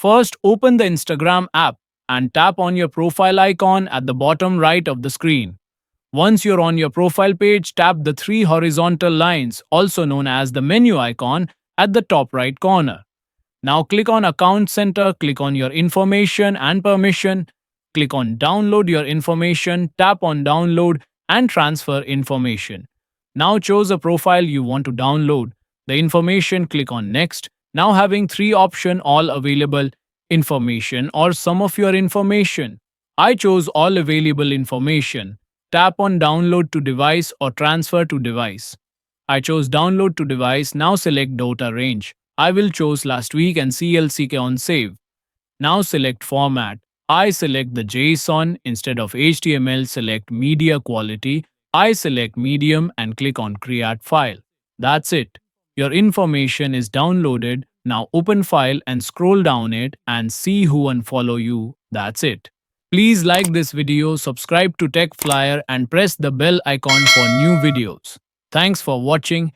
First, open the Instagram app and tap on your profile icon at the bottom right of the screen. Once you're on your profile page, tap the three horizontal lines, also known as the menu icon, at the top right corner. Now click on Account Center, click on your information and permission, click on Download your information, tap on Download and Transfer information. Now choose a profile you want to download. The information, click on Next. Now having three options all available, information or some of your information. I chose all available information. Tap on Download to device or Transfer to device. I chose Download to device. Now select data range. I will choose last week and CLCK on save. Now select format. I select the JSON instead of HTML. Select media quality. I select medium and click on create file. That's it. Your information is downloaded. Now open file and scroll down it and see who unfollow you. That's it. Please like this video, subscribe to Tech Flyer and press the bell icon for new videos. Thanks for watching.